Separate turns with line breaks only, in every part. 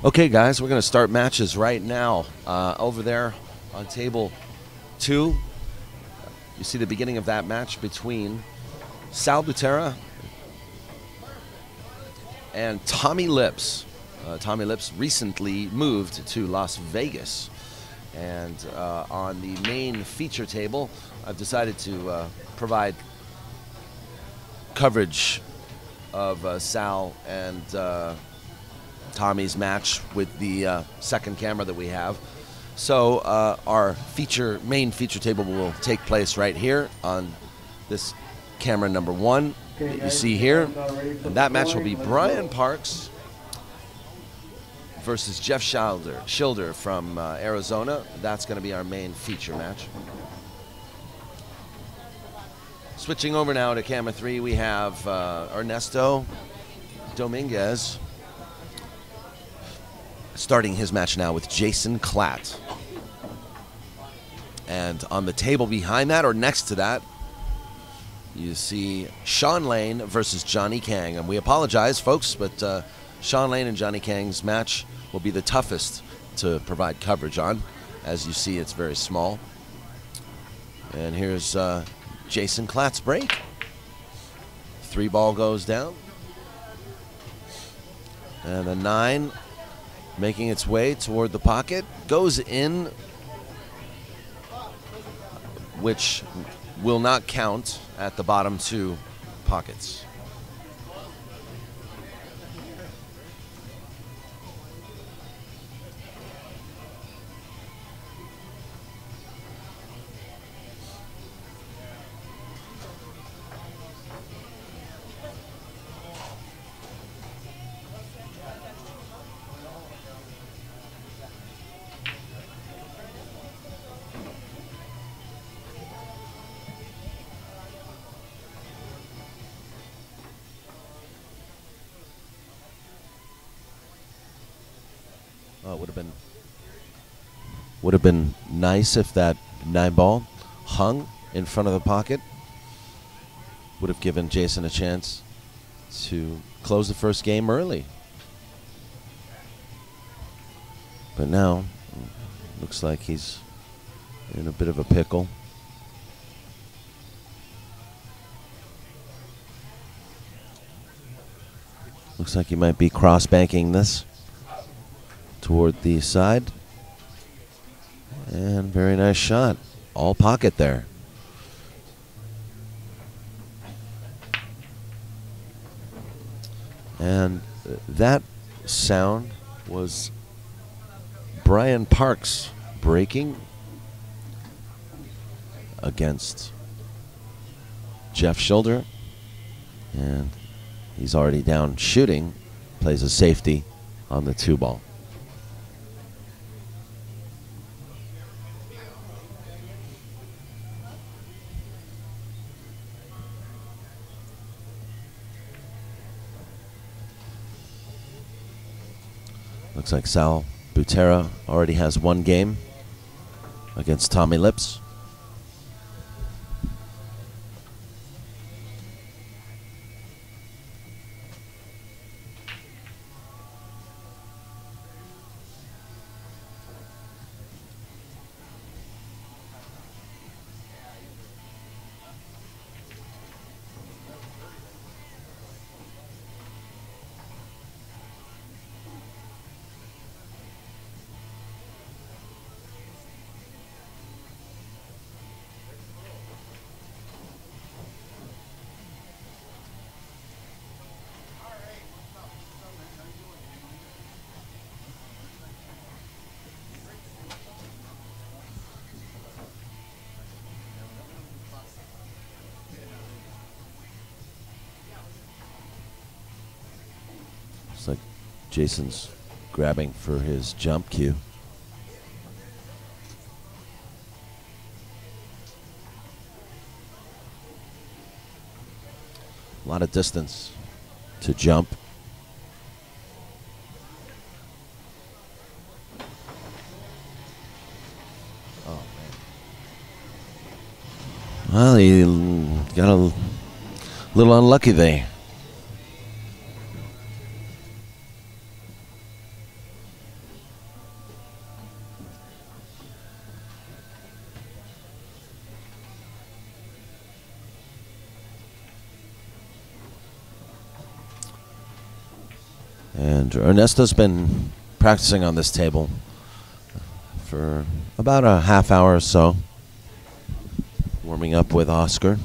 Okay, guys, we're going to start matches right now. Over there on table 2, you see the beginning of that match between Butera and Tommy Lips. Tommy Lips recently moved to Las Vegas. And on the main feature table, I've decided to provide coverage of Sal and Tommy's match with the second camera that we have. So our main feature table will take place right here on this camera number 1 that you see here. And that match will be Brian Parks versus Jeff Shilder from Arizona. That's going to be our main feature match. Switching over now to camera 3, we have Ernesto Dominguez starting his match now with Jason Klatt. And on the table behind that, or next to that, you see Sean Lane versus Johnny Kang. And we apologize, folks, but Sean Lane and Johnny Kang's match will be the toughest to provide coverage on. As you see, it's very small. And here's Jason Klatt's break. 3-ball goes down. And a 9 making its way toward the pocket. Goes in, which will not count at the bottom 2 pockets. Oh, would have been nice if that 9-ball hung in front of the pocket. Would have given Jason a chance to close the first game early. But now, looks like he's in a bit of a pickle. Looks like he might be cross-banking this toward the side. And very nice shot. All pocket there. And that sound was Brian Parks breaking against Jeff Shilder. And he's already down shooting. Plays a safety on the 2-ball. Looks like Sal Butera already has 1 game against Tommy Lips. Looks like Jason's grabbing for his jump cue. A lot of distance to jump. Oh, man. Well, he got a little unlucky there. And Ernesto's been practicing on this table for about a half hour or so, warming up with Oscar.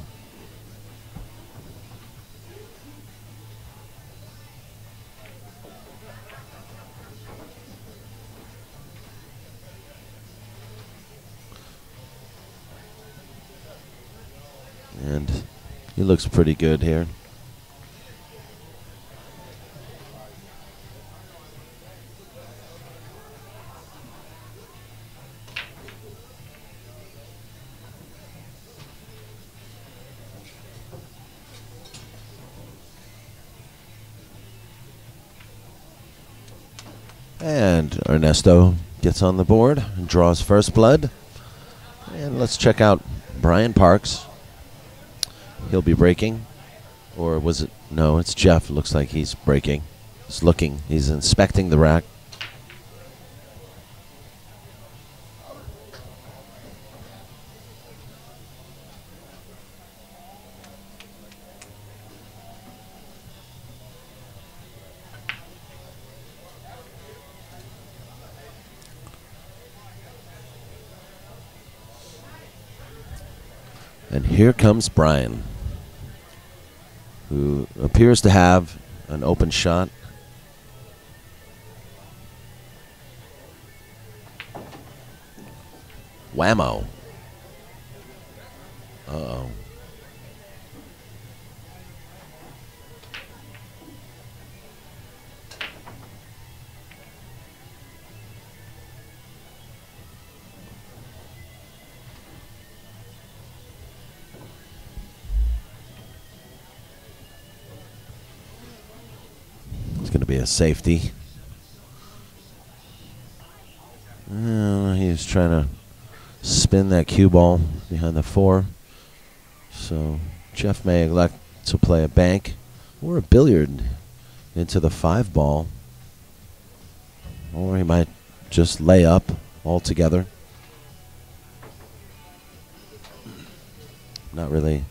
And he looks pretty good here. And Ernesto gets on the board and draws first blood. And let's check out Brian Parks. He'll be breaking. Or was it? No, it's Jeff. It looks like he's breaking. He's looking. He's inspecting the rack. And here comes Brian, who appears to have an open shot. Whammo. Uh-oh. It's going to be a safety. He's trying to spin that cue ball behind the 4. So Jeff may elect to play a bank or a billiard into the 5 ball. Or he might just lay up altogether. Not really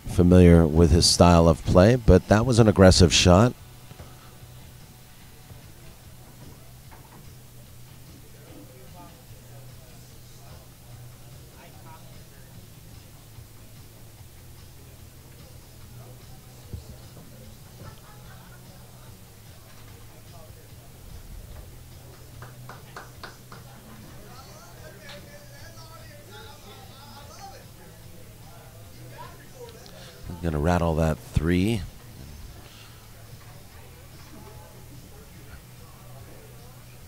familiar with his style of play, but that was an aggressive shot. I'm gonna rattle that 3.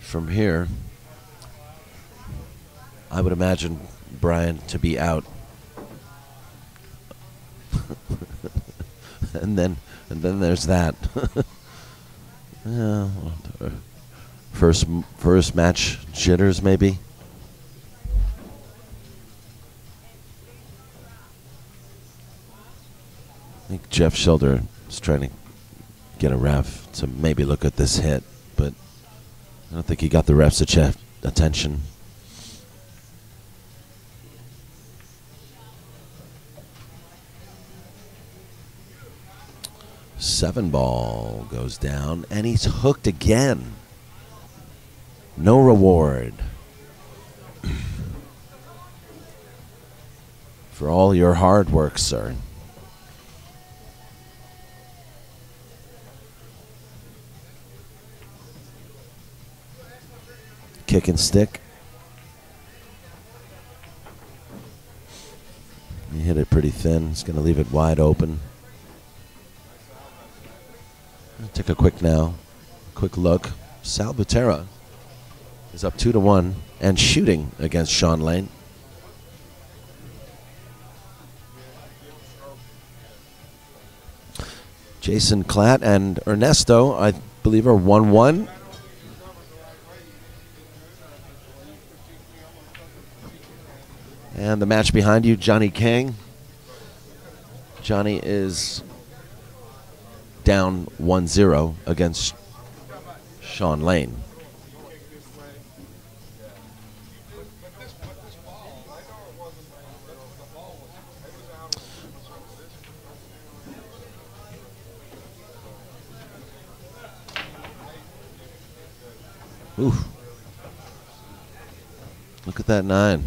From here, I would imagine Brian to be out. and then there's that. First match jitters maybe. I think Jeff Shilder is trying to get a ref to maybe look at this hit, but I don't think he got the ref's attention. Seven ball goes down, and he's hooked again. No reward. For all your hard work, sir. Kick and stick. He hit it pretty thin. He's going to leave it wide open. Take a quick look. Sal Butera is up 2-1 and shooting against Sean Lane. Jason Klatt and Ernesto, I believe, are 1-1. And the match behind you, Johnny Kang. Johnny is down 1-0 against Sean Lane. Ooh. Look at that 9.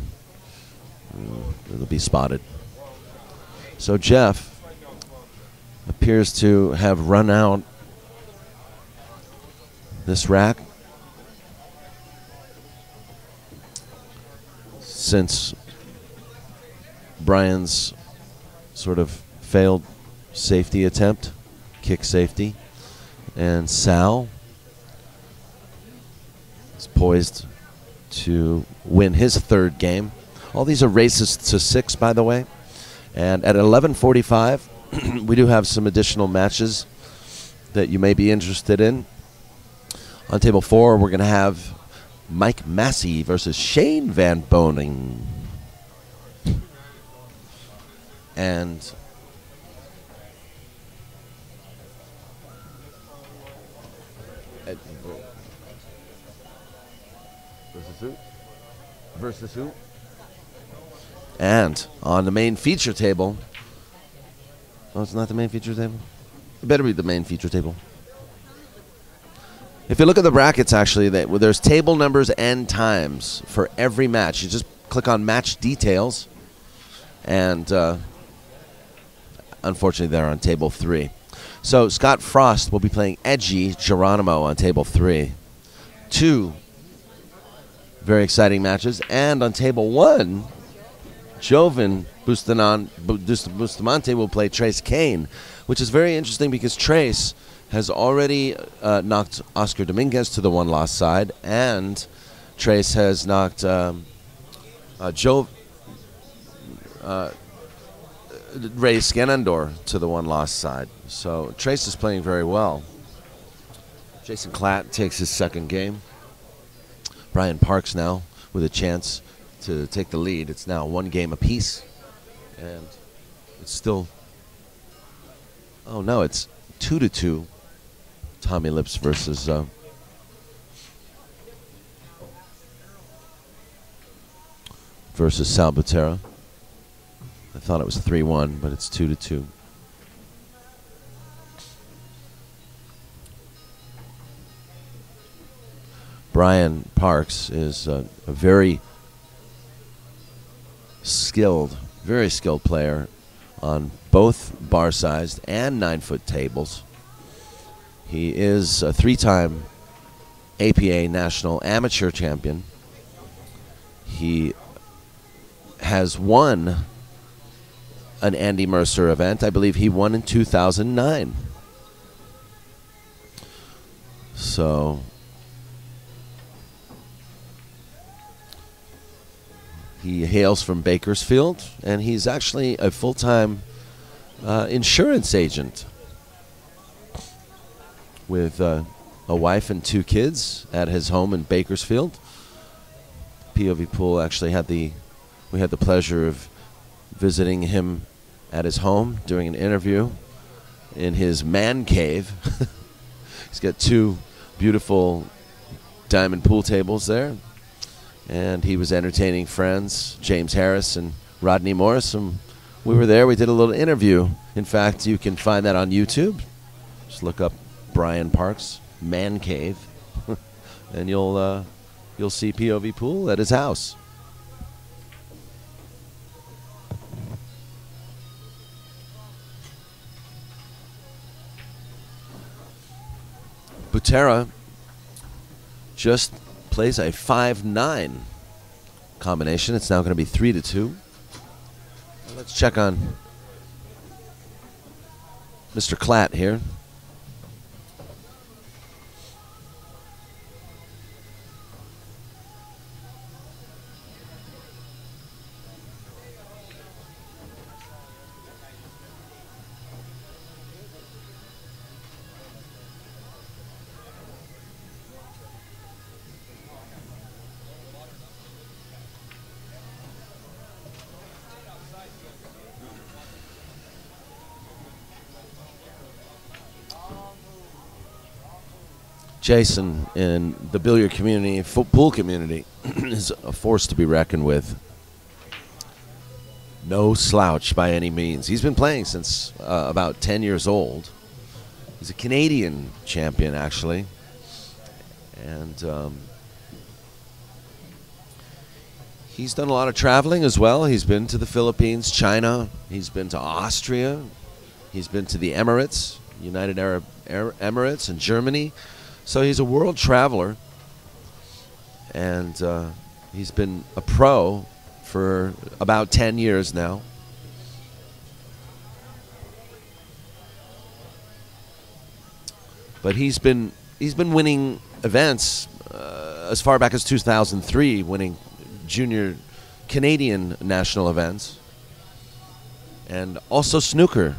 It'll be spotted. So Jeff appears to have run out this rack since Brian's sort of failed safety attempt, kick safety. And Sal is poised to win his 3rd game. All these are races to 6, by the way. And at 11:45, we do have some additional matches that you may be interested in. On table 4, we're going to have Mike Massey versus Shane Van Boning. And versus who? And on the main feature table. Oh, it's not the main feature table? It better be the main feature table. If you look at the brackets, actually, there's table numbers and times for every match. You just click on match details. And unfortunately, they're on table 3. So Scott Frost will be playing Edgy Geronimo on table 3. 2 very exciting matches. And on table 1, Jovan Bustamante will play Trace Kane, which is very interesting because Trace has already knocked Oscar Dominguez to the 1-loss side, and Trace has knocked Ray Scanandor to the 1-loss side. So Trace is playing very well. Jason Klatt takes his 2nd game. Brian Parks now with a chance to take the lead. It's now 1 game apiece. And it's still... Oh, no, it's 2-2. Tommy Lips versus... versus Sal Butera. I thought it was 3-1, but it's 2-2. Brian Parks is a very skilled player on both bar-sized and 9-foot tables. He is a 3-time APA National Amateur Champion. He has won an Andy Mercer event. I believe he won in 2009. So... he hails from Bakersfield, and he's actually a full-time insurance agent with a wife and 2 kids at his home in Bakersfield. POVPOOL actually had we had the pleasure of visiting him at his home, doing an interview in his man cave. He's got 2 beautiful diamond pool tables there. And he was entertaining friends, James Harris and Rodney Morris. And we were there. We did a little interview. In fact, you can find that on YouTube. Just look up Brian Parks, Man Cave, and you'll see POVPOOL at his house. Butera just plays a 5-9 combination. It's now going to be 3-2. Let's check on Mr. Klatt here. Jason in the billiard community, pool community, is a force to be reckoned with. No slouch by any means. He's been playing since about 10 years old. He's a Canadian champion, actually. And He's done a lot of traveling as well. He's been to the Philippines, China. He's been to Austria. He's been to the Emirates, United Arab Emirates, and Germany. So he's a world traveler. And he's been a pro for about 10 years now. But he's been winning events as far back as 2003, winning junior Canadian national events and also snooker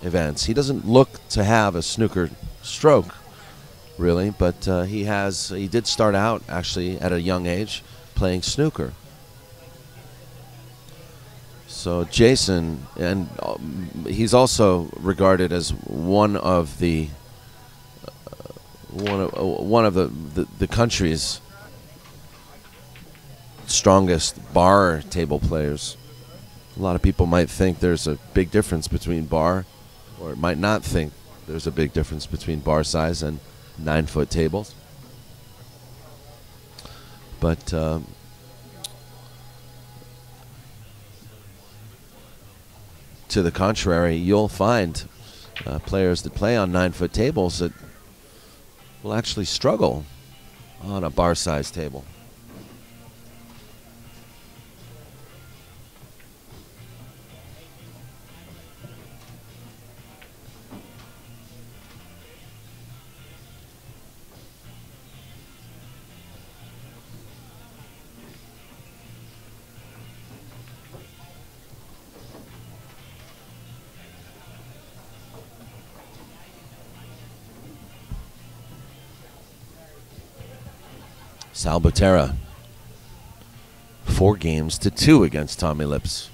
events. He doesn't look to have a snooker stroke, really, but he did start out actually at a young age playing snooker. So Jason, and he's also regarded as one of the country's strongest bar table players. A lot of people might think there's a big difference between bar, or might not think there's a big difference between bar size and 9-foot tables. But to the contrary, you'll find players that play on 9-foot tables that will actually struggle on a bar-sized table. Sal Butera, 4-2 against Tommy Lips.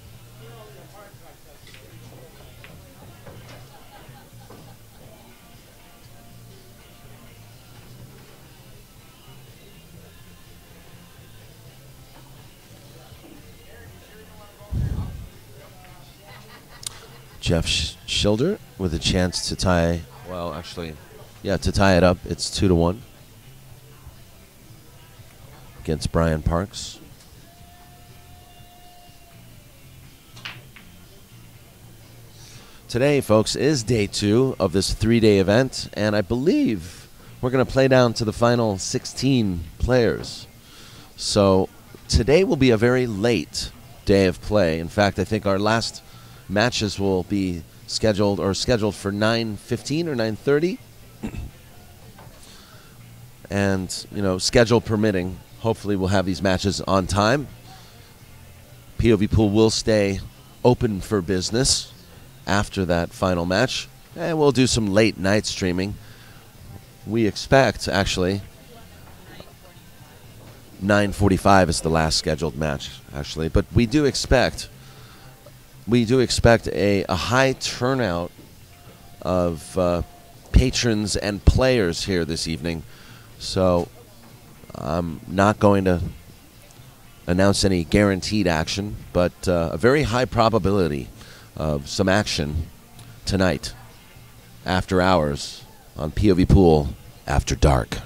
Jeff Shilder with a chance to tie, well, actually, yeah, to tie it up. It's 2-1. Against Brian Parks. Today, folks, is day 2 of this 3-day event, and I believe we're going to play down to the final 16 players. So today will be a very late day of play. In fact, I think our last matches will be scheduled for 9:15 or 9:30. And, you know, schedule permitting, hopefully we'll have these matches on time. POVPOOL will stay open for business after that final match. And we'll do some late night streaming. We expect, actually, 9:45 is the last scheduled match, actually. But we do expect a high turnout of patrons and players here this evening. So I'm not going to announce any guaranteed action, but a very high probability of some action tonight after hours on POVPOOL After Dark.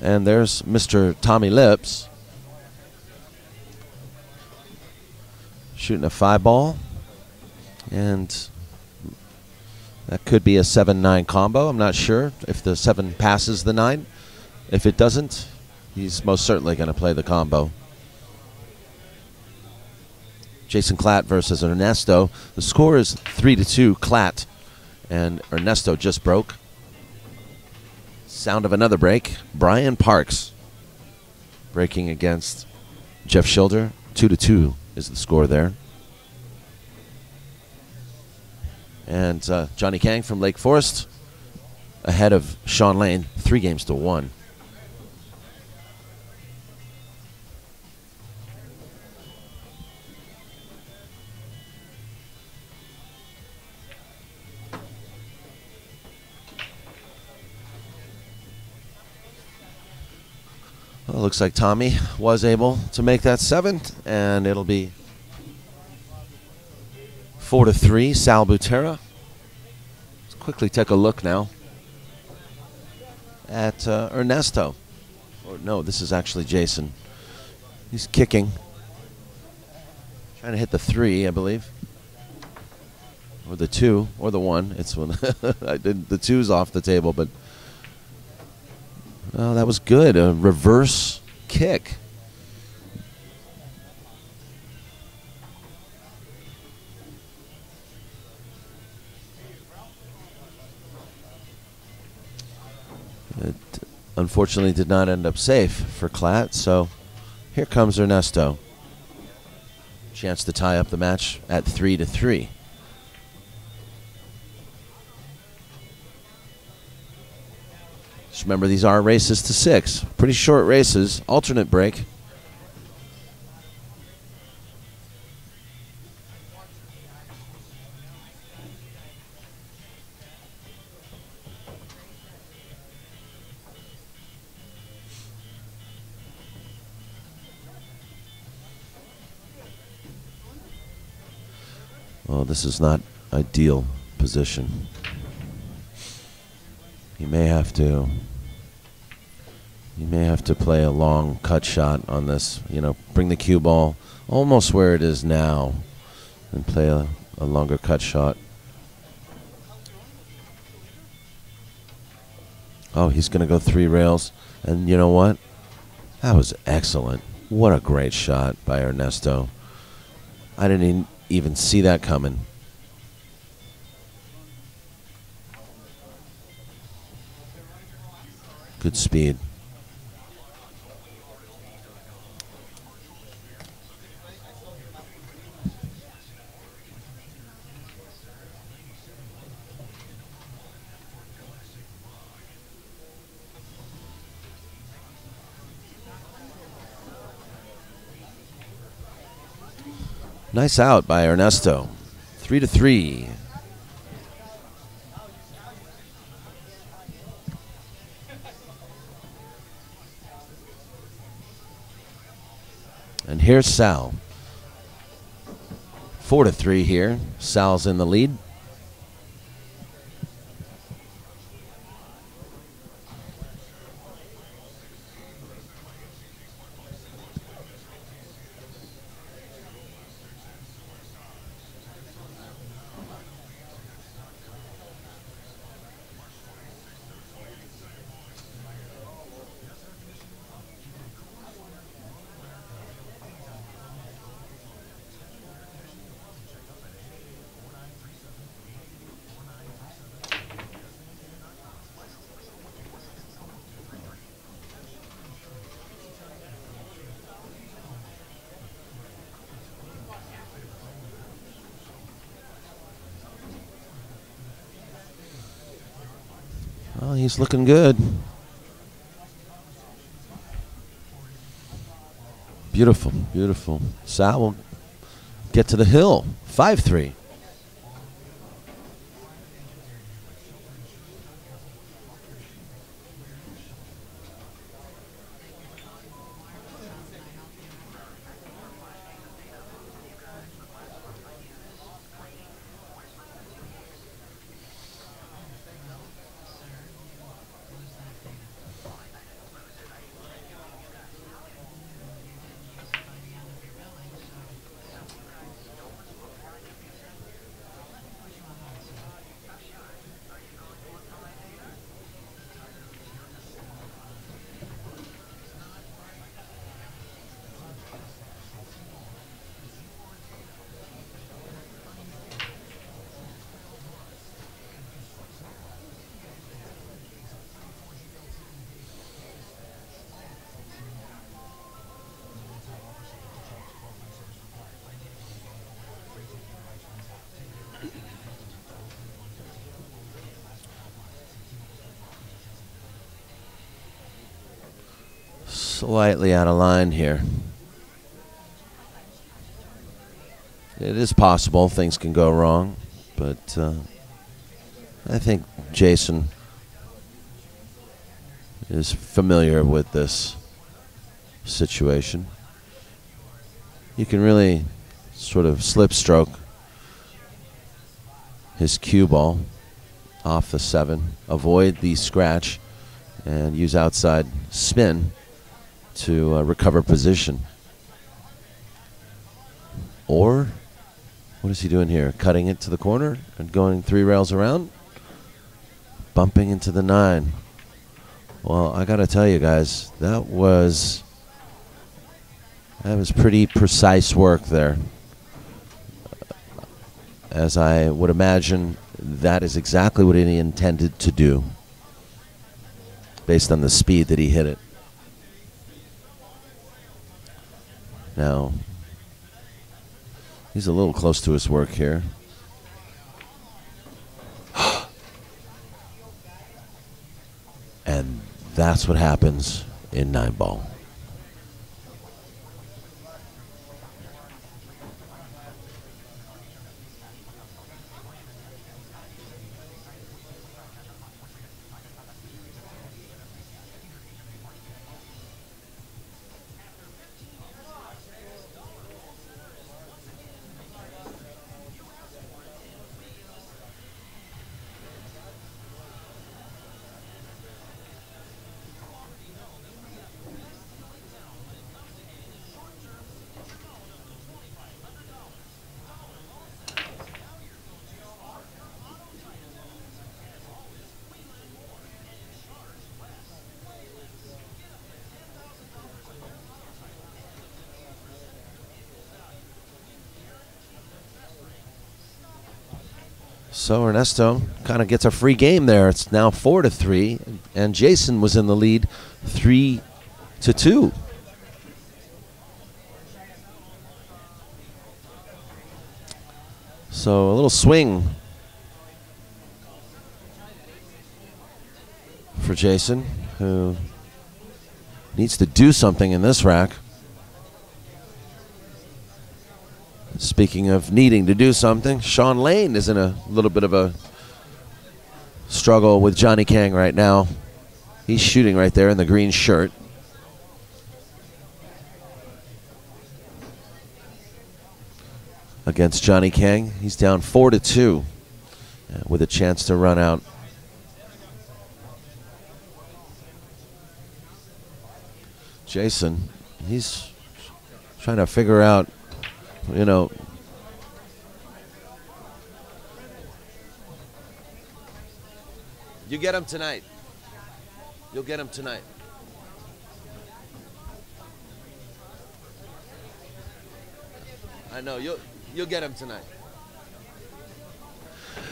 And there's Mr. Tommy Lips shooting a 5-ball. And that could be a 7-9 combo. I'm not sure if the 7 passes the 9. If it doesn't, he's most certainly going to play the combo. Jason Klatt versus Ernesto. The score is 3-2 Klatt, and Ernesto just broke. Sound of another break. Brian Parks breaking against Jeff Shilder. 2-2 is the score there. And Johnny Kang from Lake Forest ahead of Sean Lane, 3-1. Well, looks like Tommy was able to make that 7, and it'll be 4-3, Sal Butera. Let's quickly take a look now at Ernesto. Or no, this is actually Jason. He's kicking. Trying to hit the 3, I believe. Or the 2, or the 1. It's when I did the 2's off the table, but oh, that was good. A reverse kick. It unfortunately did not end up safe for Klatt, so here comes Ernesto. Chance to tie up the match at 3-3. Just remember, these are races to 6. Pretty short races. Alternate break. Oh, this is not ideal position. You may have to play a long cut shot on this. You know, bring the cue ball almost where it is now and play a longer cut shot. Oh, he's going to go 3 rails. And you know what? That was excellent. What a great shot by Ernesto. I didn't even see that coming. Good speed. Nice out by Ernesto. 3-3. And here's Sal. 4-3 here. Sal's in the lead. Well, he's looking good. Beautiful, beautiful. Sal will get to the hill. 5-3. slightly out of line here. It is possible things can go wrong, but I think Jason is familiar with this situation. You can really sort of slip stroke his cue ball off the 7, avoid the scratch, and use outside spin to recover position. Or what is he doing here? Cutting it to the corner and going 3 rails around, bumping into the 9. Well, I gotta tell you guys, that was pretty precise work there. As I would imagine, that is exactly what he intended to do, based on the speed that he hit it. Now, he's a little close to his work here. And that's what happens in 9-ball. So Ernesto kind of gets a free game there. It's now 4-3, and Jason was in the lead 3-2. So a little swing for Jason, who needs to do something in this rack. Speaking of needing to do something, Sean Lane is in a little bit of a struggle with Johnny Kang right now. He's shooting right there in the green shirt. Against Johnny Kang. He's down 4-2 with a chance to run out. Jason, he's trying to figure out, you know, you get him tonight. You'll get him tonight. I know, you'll get him tonight.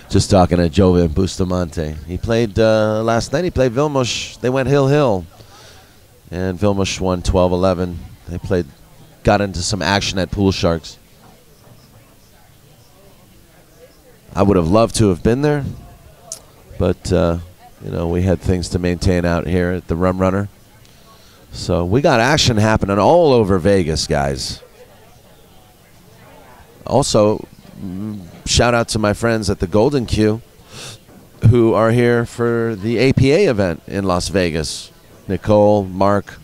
Just talking to Joven Bustamante. He played last night. He played Vilmos. They went hill. And Vilmos won 12-11. They got into some action at Pool Sharks. I would have loved to have been there, but you know, we had things to maintain out here at the Rum Runner. So we got action happening all over Vegas, guys. Also, shout out to my friends at the Golden Q who are here for the APA event in Las Vegas. Nicole, Mark,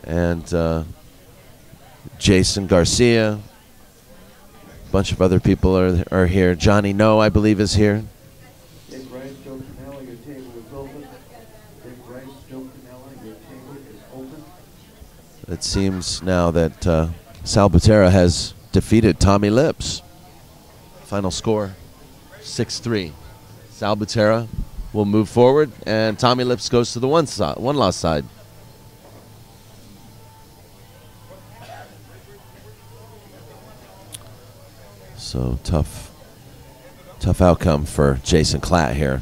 and Jason Garcia. A bunch of other people are here. Johnny No, I believe, is here.
Dick Rice, Joe Canella, your table is open. Dick Rice, Joe Canella, your table is open.
It seems now that Sal Butera has defeated Tommy Lips. Final score, 6-3. Sal Butera will move forward, and Tommy Lips goes to the one loss side. So tough outcome for Jason Klatt here,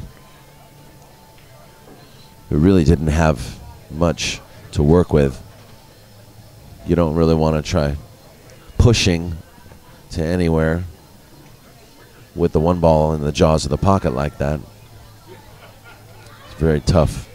who really didn't have much to work with. You don't really want to try pushing to anywhere with the one ball in the jaws of the pocket like that. It's very tough.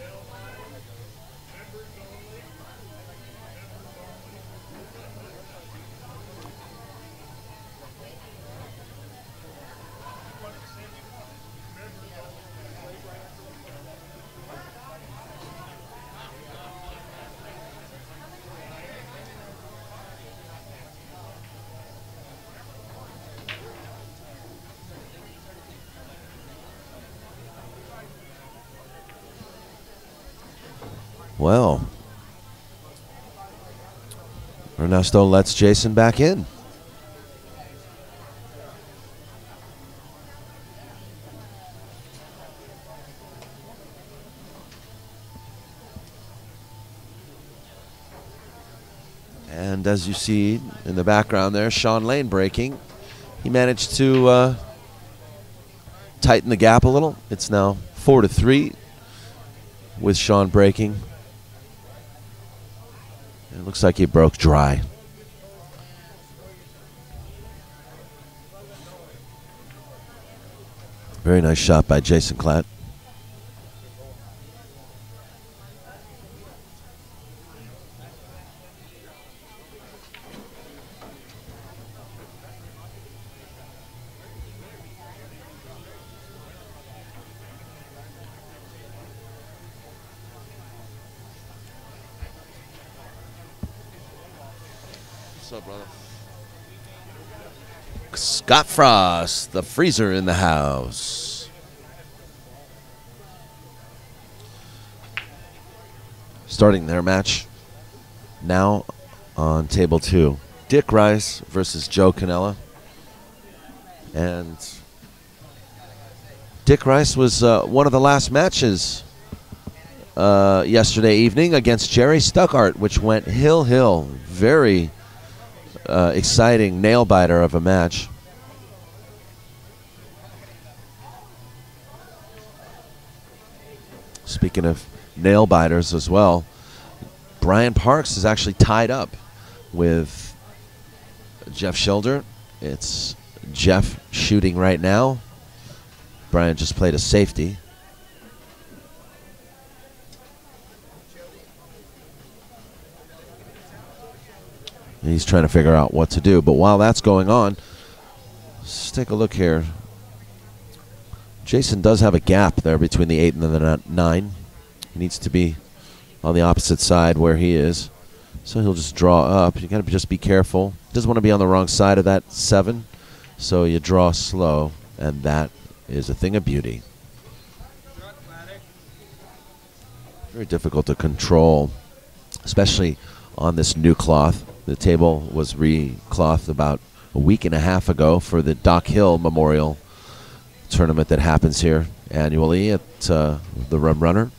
Well, Ernesto lets Jason back in. And as you see in the background there, Sean Lane breaking. He managed to tighten the gap a little. It's now 4-3 with Sean breaking. It looks like he broke dry. Very nice shot by Jason Klatt. What's up, brother? Scott Frost, the freezer in the house. Starting their match now on table 2. Dick Rice versus Joe Canella. And Dick Rice was one of the last matches yesterday evening against Jerry Stuckart, which went hill. Very exciting nail biter of a match. Speaking of nail biters as well, Brian Parks is actually tied up with Jeff Shilder. It's Jeff shooting right now. Brian just played a safety. He's trying to figure out what to do. But while that's going on, let's take a look here. Jason does have a gap there between the 8 and the 9. He needs to be on the opposite side where he is. So he'll just draw up. You got to just be careful. Doesn't want to be on the wrong side of that 7. So you draw slow, and that is a thing of beauty. Very difficult to control, especially on this new cloth. The table was re-clothed about a week and a half ago for the Doc Hill Memorial tournament that happens here annually at the Rum Runner.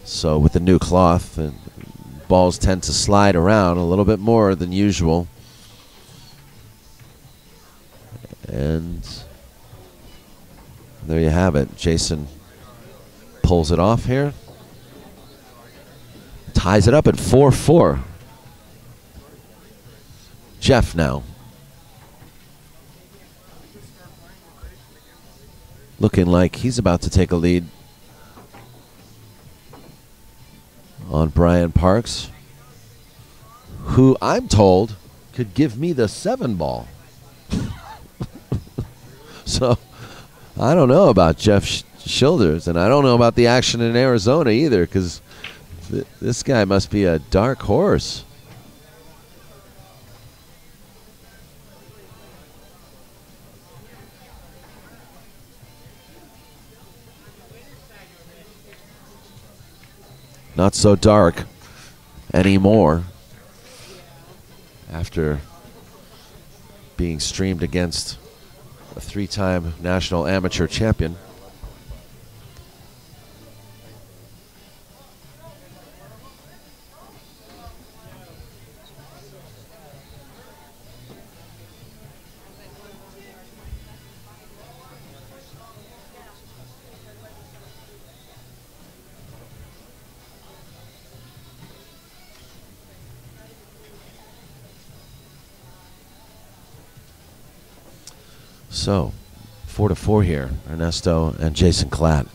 So with the new cloth, balls tend to slide around a little bit more than usual. And there you have it. Jason pulls it off here. Ties it up at 4-4. Jeff now. Looking like he's about to take a lead on Brian Parks, who I'm told could give me the 7 ball. So I don't know about Jeff Shilders, and I don't know about the action in Arizona either, because this guy must be a dark horse. Not so dark anymore after being streamed against a 3-time national amateur champion. So, 4-4 here, Ernesto and Jason Klatt.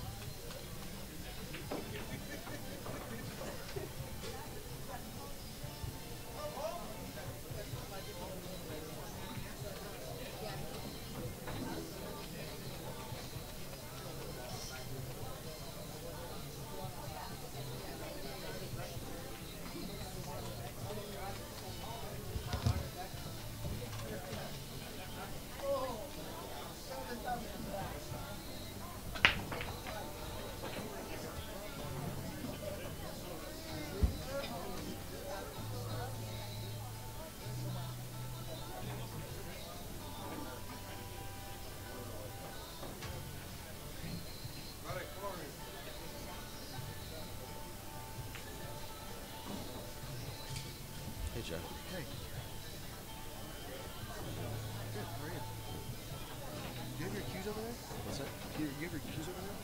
Hey, Jeff.
Hey. Good, how are you? Do you have your keys over there?
What's that?
Do you have your keys over there?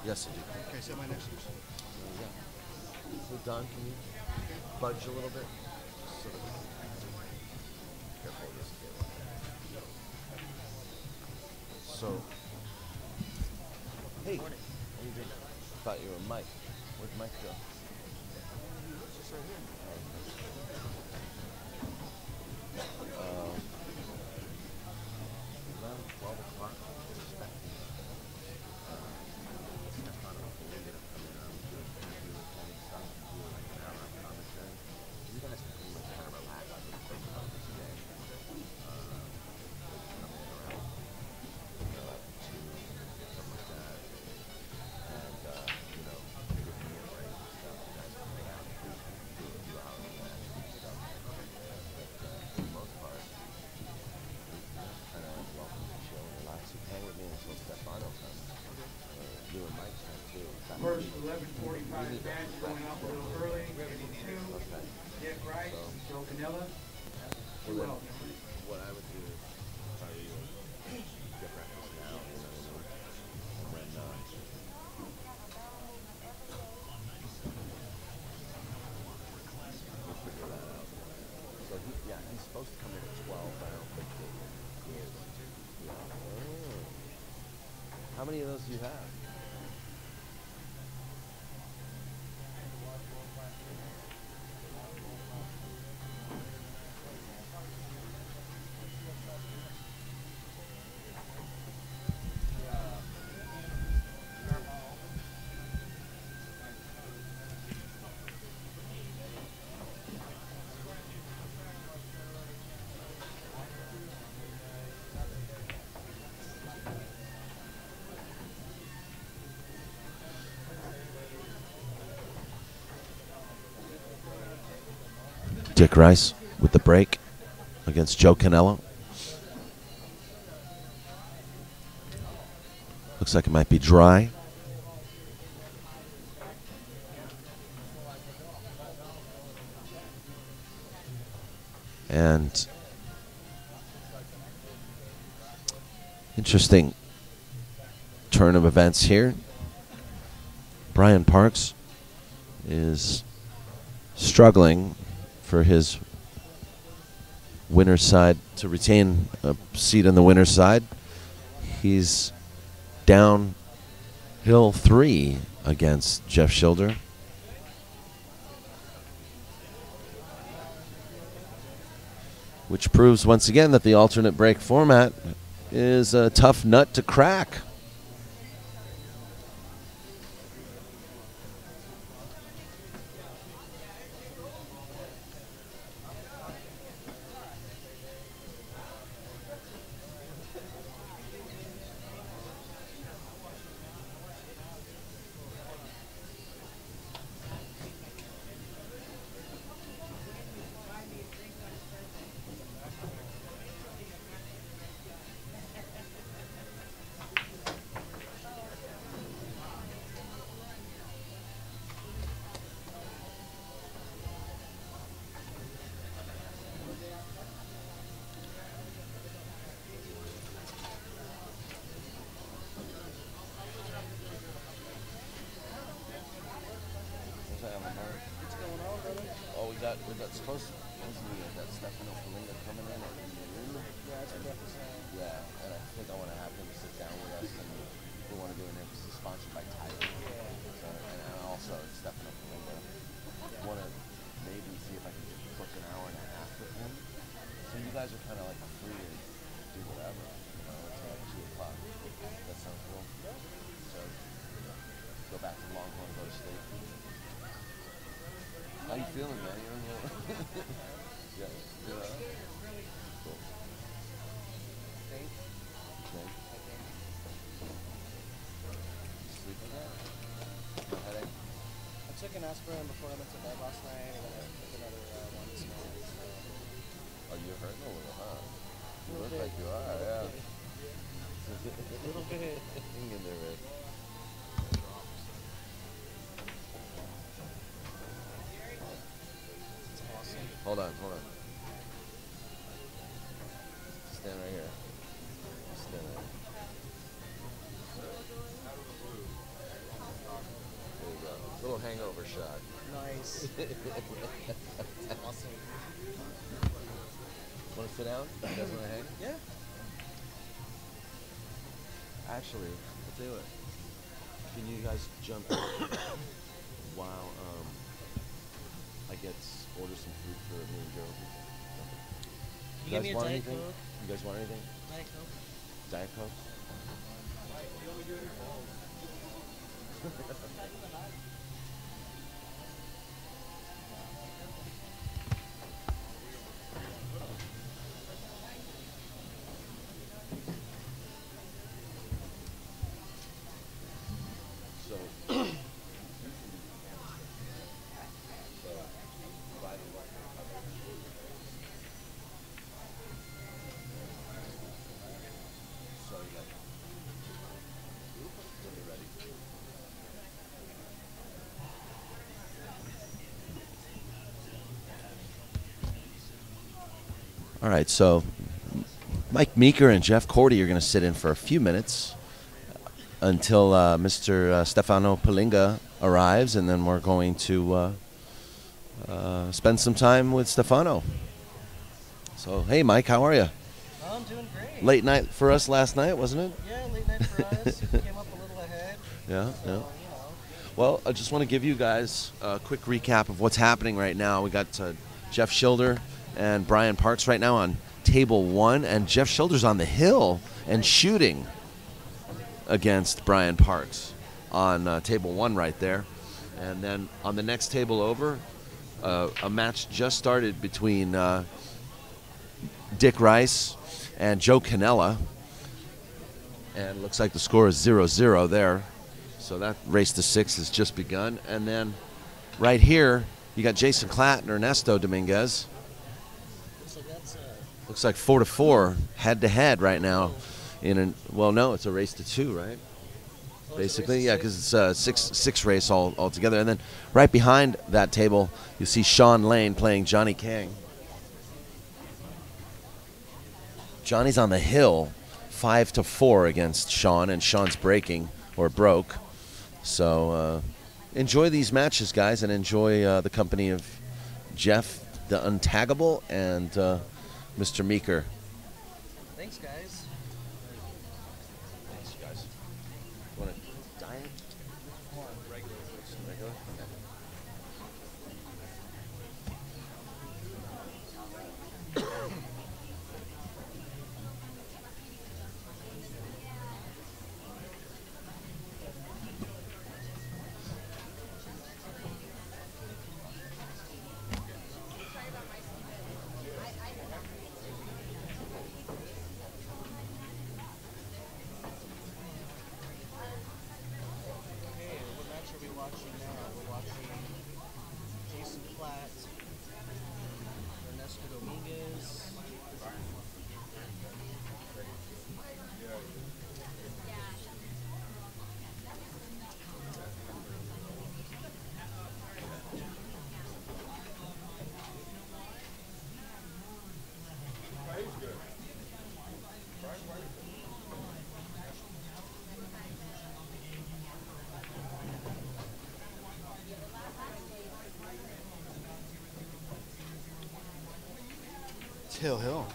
Yes, I do.
Okay, sit my next to you.
Yeah. So, Don, can you budge a little bit? So that we can... Careful of this. So... Hey, how you doing? Thought you were Mike. Where'd Mike go?
Just right here.
Around 12 o'clock. You guys can pretty much kind of relax and think about this day. Coming in around 2, something like that. And, you know, give me a break and stuff. You guys can hang out and do a few hours of that and stuff. But for the most part, kind of welcome to chill, relax, and hang with me until Stefano comes. You and Mike's come too.
First 11:45 match going off a little early. Table 2,
Okay.
Dick Rice, Joe Canella.
Well,
Who
then,
else?
what I would do is try to get breakfast now, you know, and then we'll figure that out. So he's supposed to come in at 12, but I don't think he is. Yeah. Oh. How many of those do you have? Dick Rice with the break against Joe Canella. Looks like it might be dry. And interesting turn of events here. Brian Parks is struggling for his winner's side to retain a seat on the winner's side. He's down hill 3 against Jeff Shilder. Which proves once again that the alternate break format is a tough nut to crack. We're supposed to, that Stefano coming in at noon.
Yeah, that's what Jeff was saying.
Yeah, and I think I want to have him sit down with us, and we want to do an emphasis sponsored by Tiger. So, and also Stefano Kalinga. I want to maybe see if I can book an hour and a half with him. So you guys are kind of like free to do whatever, you know, until like 2 o'clock. That sounds cool. So go back to Longhorn, go to state. How you feeling, man? You're in the yeah. Cool.
Thanks.
Okay. You sleeping yet? No headache?
I took an aspirin before I went to bed last night, and then I took another one this morning. So.
Oh, you're hurting a little, huh? You look
bit.
like you are, yeah.
A little bit.
Hang in there, man.
It's awesome.
Hold on. Stand right here. Stand right here. There you go. Little hangover shot.
Nice. Awesome.
Want to sit down? You guys want to hang?
Yeah.
Actually, I'll tell you what. Can you guys jump in while I order some food for me and Joe?
You give me a
want
Diet
anything?
Coke.
You guys want anything?
Diet Coke.
Diet Coke? All right, so Mike Meeker and Jeff Cordy are going to sit in for a few minutes until Mr. Stefano Palinga arrives, and then we're going to spend some time with Stefano. So, hey, Mike, how are you?
Oh, I'm doing great.
Late night for us last night, wasn't it?
Yeah, late night for us. Came up a little ahead.
Yeah,
So,
yeah.
you know.
Well, I just want to give you guys a quick recap of what's happening right now. We got Jeff Shilder and Brian Parks right now on table 1, and Jeff Shilder's on the hill and shooting against Brian Parks on table 1 right there. And then on the next table over, a match just started between Dick Rice and Joe Canella, and it looks like the score is 0-0 there. So that race to 6 has just begun. And then right here, you got Jason Klatt and Ernesto Dominguez.
So that's
Looks like 4-4 head-to-head right now. Well, no, it's a race to 2, right? Basically, yeah, because it's a six race all together. And then right behind that table, you see Sean Lane playing Johnny Kang. Johnny's on the hill, 5-4 against Sean, and Sean's breaking or broke. So enjoy these matches, guys, and enjoy the company of Jeff, the Untaggable, and Mr. Meeker.
Thanks, guys.
Thanks, guys. You want a diet? Regular? Okay.
Okay, what match are we watching now? We're watching Jason Klatt, Ernesto Domiguez.
Hill.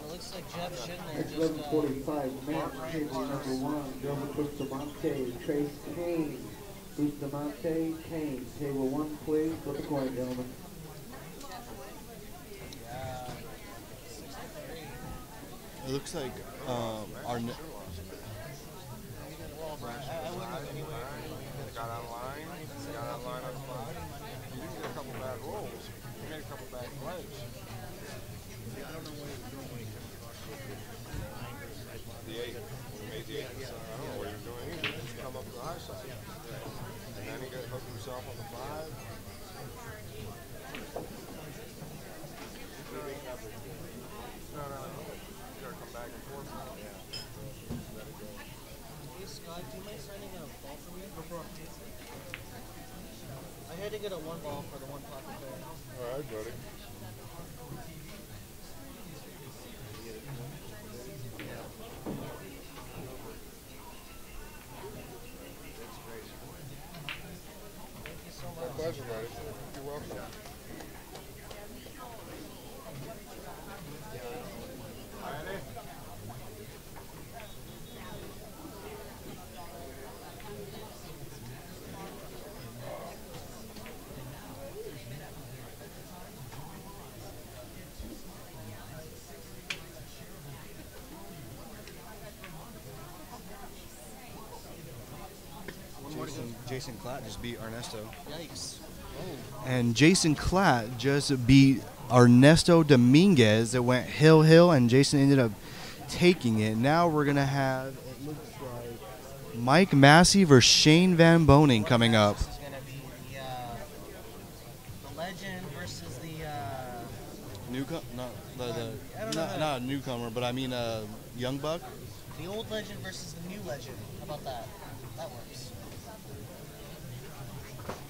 It looks like Jeff Schindler
It's
just
11:45, match table number 1, Delma Bustamante, Trace Kane. Bustamante, Kane. Table 1, please. Flip a coin, gentlemen.
It looks like our
I wouldn't have anywhere.
Got online on Friday. You did get a couple bad rolls. You made a couple bad plays. The 8. We made the 8. So I don't know what he was doing either. Just come up to the high side. And then he got hooked himself on the 5. No. You gotta come back and forth.
Hey Scott, do you mind signing a ball for me? I had to get a 1 ball for the 1 pocket pair.
All right, buddy.
Jason Klatt just beat Ernesto.
Yikes.
And Jason Klatt just beat Ernesto Dominguez. It went hill, and Jason ended up taking it. Now we're going to have, it looks like, Mike Massey versus Shane Van Boning coming up.
This is going to be the legend versus the...
Newcomer?
I don't know.
Not a newcomer, but I mean Young Buck.
The old legend versus the new legend. How about that? That works.